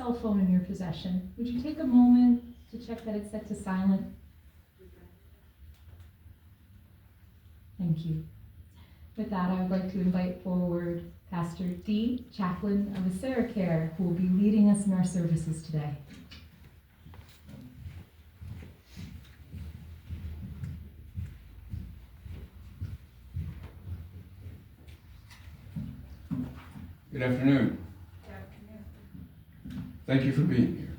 cell phone in your possession, would you take a moment to check that it's set to silent? Thank you. With that, I would like to invite forward Pastor D, Chaplain of AseraCare, who will be leading us in our services today. Good afternoon. Good afternoon. Thank you for being here.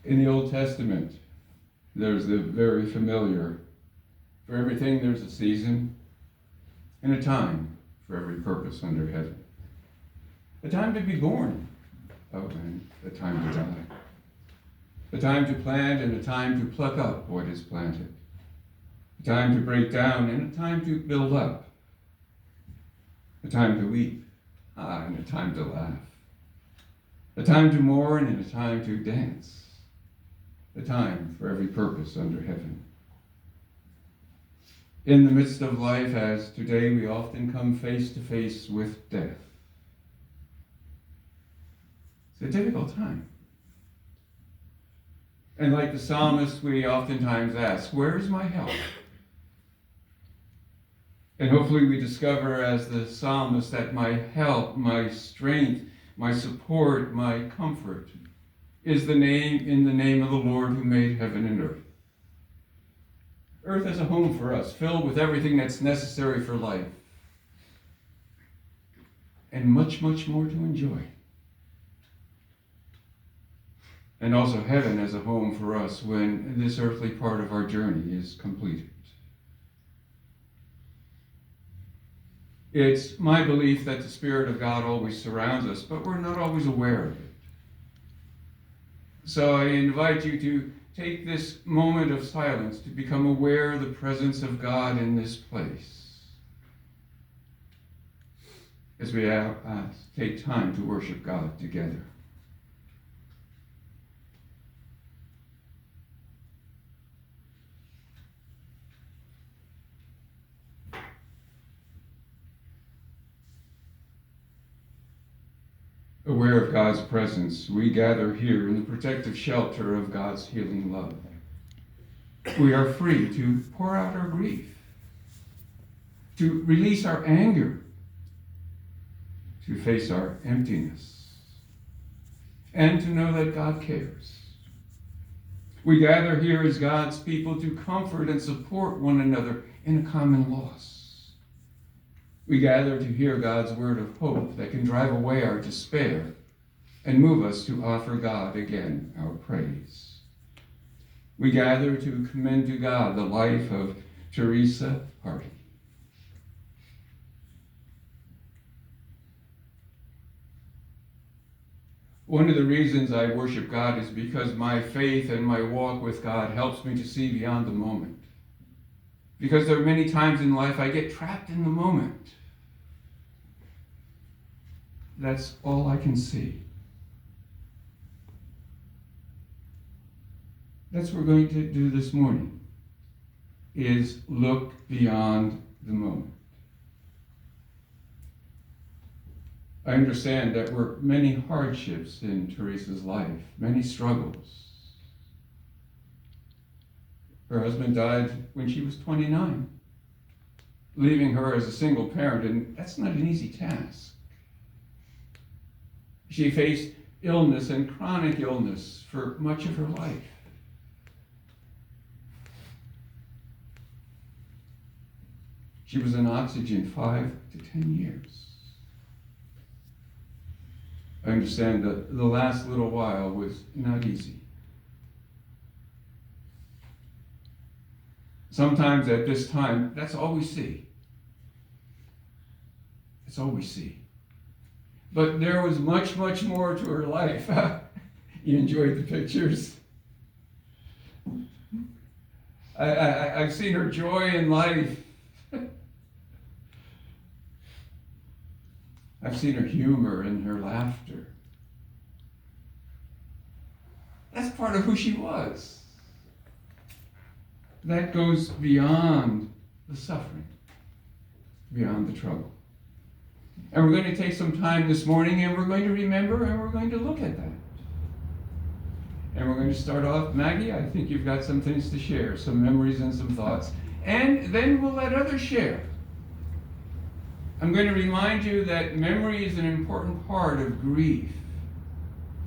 In the Old Testament, there's the very familiar, for everything there's a season and a time for every purpose under heaven. A time to be born, and a time to die. A time to plant and a time to pluck up what is planted. A time to break down and a time to build up. A time to weep, and a time to laugh. A time to mourn and a time to dance. A time for every purpose under heaven. In the midst of life, as today, we often come face to face with death. It's a difficult time. And like the psalmist, we oftentimes ask, where is my help? And hopefully we discover as the psalmist that my help, my strength, my support, my comfort is in the name of the Lord who made heaven and earth. Earth is a home for us, filled with everything that's necessary for life. And much, much more to enjoy. And also heaven as a home for us when this earthly part of our journey is completed. It's my belief that the Spirit of God always surrounds us, but we're not always aware of it. So I invite you to take this moment of silence to become aware of the presence of God in this place. As we take time to worship God together. Aware of God's presence, we gather here in the protective shelter of God's healing love. We are free to pour out our grief, to release our anger, to face our emptiness, and to know that God cares. We gather here as God's people to comfort and support one another in a common loss. We gather to hear God's word of hope that can drive away our despair and move us to offer God again our praise. We gather to commend to God the life of Theresa. One of the reasons I worship God is because my faith and my walk with God helps me to see beyond the moment. Because there are many times in life I get trapped in the moment. That's all I can see. That's what we're going to do this morning, is look beyond the moment. I understand that there were many hardships in Theresa's life, many struggles. Her husband died when she was 29, leaving her as a single parent, and that's not an easy task. She faced illness and chronic illness for much of her life. She was on oxygen 5 to 10 years. I understand that the last little while was not easy. Sometimes at this time, that's all we see. That's all we see. But there was much, much more to her life. You enjoyed the pictures? I've seen her joy in life. I've seen her humor and her laughter. That's part of who she was. That goes beyond the suffering, beyond the trouble. And we're going to take some time this morning and we're going to remember and we're going to look at that. And we're going to start off, Maggie, I think you've got some things to share, some memories and some thoughts. And then we'll let others share. I'm going to remind you that memory is an important part of grief,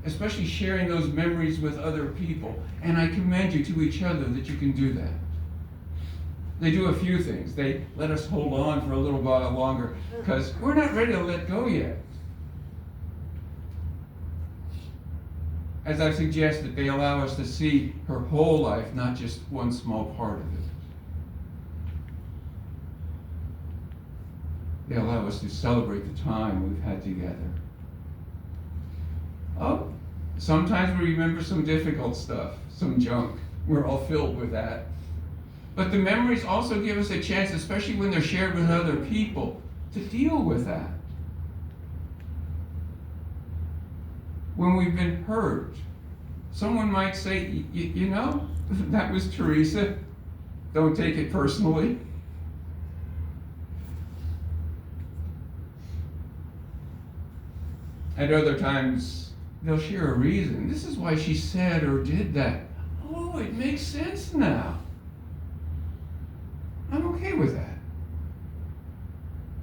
especially sharing those memories with other people. And I commend you to each other that you can do that. They do a few things. They let us hold on for a little while longer because we're not ready to let go yet. As I've suggested, they allow us to see her whole life, not just one small part of it. They allow us to celebrate the time we've had together. Oh, sometimes we remember some difficult stuff, some junk. We're all filled with that. But the memories also give us a chance, especially when they're shared with other people, to deal with that. When we've been hurt, someone might say, you know, that was Theresa. Don't take it personally. At other times, they'll share a reason. This is why she said or did that. Oh, it makes sense now. I'm okay with that.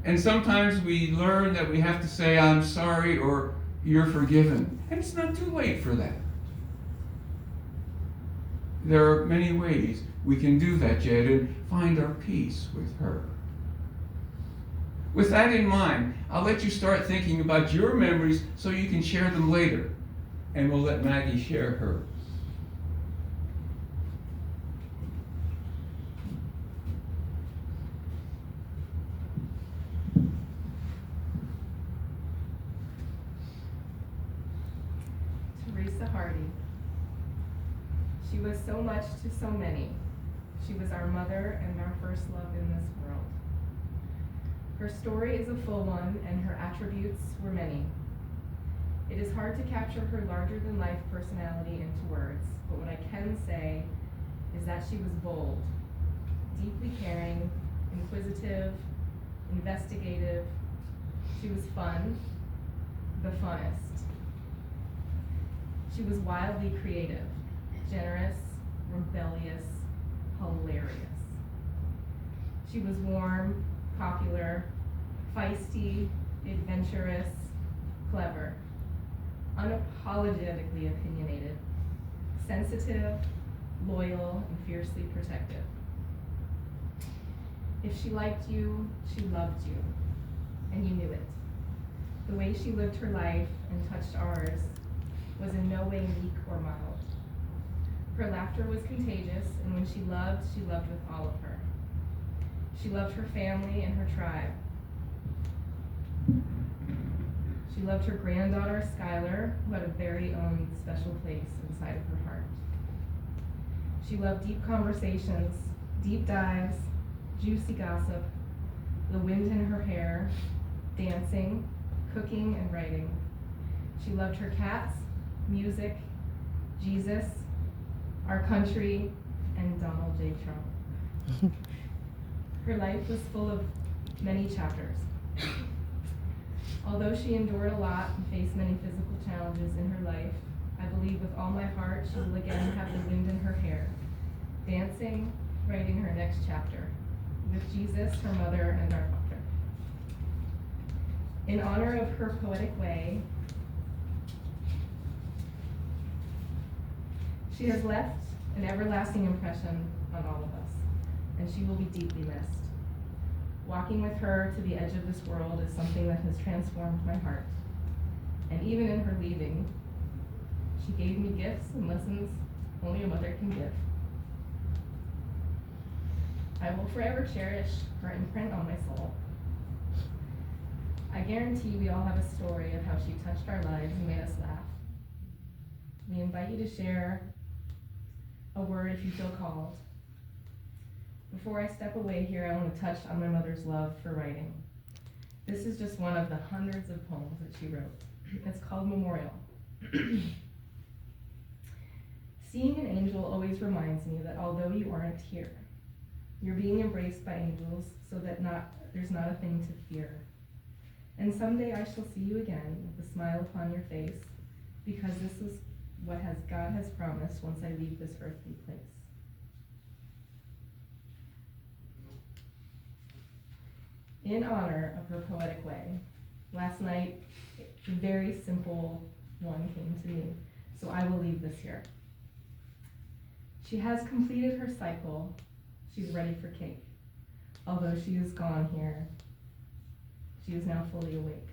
And sometimes we learn that we have to say, I'm sorry, or you're forgiven. And it's not too late for that. There are many ways we can do that, Jed, and find our peace with her. With that in mind, I'll let you start thinking about your memories so you can share them later. And we'll let Maggie share hers. Theresa Hardy. She was so much to so many. She was our mother and our first love in this world. Her story is a full one, and her attributes were many. It is hard to capture her larger-than-life personality into words, but what I can say is that she was bold, deeply caring, inquisitive, investigative. She was fun, the funnest. She was wildly creative, generous, rebellious, hilarious. She was warm, popular, feisty, adventurous, clever, unapologetically opinionated, sensitive, loyal, and fiercely protective. If she liked you, she loved you, and you knew it. The way she lived her life and touched ours was in no way meek or mild. Her laughter was contagious, and when she loved with all of her. She loved her family and her tribe. She loved her granddaughter, Skylar, who had a very own special place inside of her heart. She loved deep conversations, deep dives, juicy gossip, the wind in her hair, dancing, cooking, and writing. She loved her cats, music, Jesus, our country, and Donald J. Trump. Her life was full of many chapters. Although she endured a lot and faced many physical challenges in her life, I believe with all my heart she will again have the wind in her hair, dancing, writing her next chapter, with Jesus, her mother, and our Father. In honor of her poetic way, she has left an everlasting impression on all of us, and she will be deeply missed. Walking with her to the edge of this world is something that has transformed my heart. And even in her leaving, she gave me gifts and lessons only a mother can give. I will forever cherish her imprint on my soul. I guarantee we all have a story of how she touched our lives and made us laugh. We invite you to share a word if you feel called. Before I step away here, I want to touch on my mother's love for writing. This is just one of the hundreds of poems that she wrote. It's called Memorial. Seeing an angel always reminds me that although you aren't here, you're being embraced by angels so that there's not a thing to fear. And someday I shall see you again with a smile upon your face, because this is what God has promised once I leave this earthly place. In honor of her poetic way, last night a very simple one came to me, so I will leave this here. She has completed her cycle. She's ready for cake. Although she is gone here, she is now fully awake.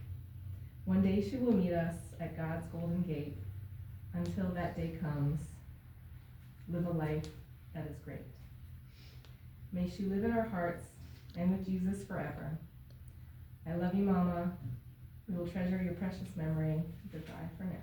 One day she will meet us at God's golden gate. Until that day comes, live a life that is great. May she live in our hearts and with Jesus forever. I love you, Mama. We will treasure your precious memory. Goodbye for now.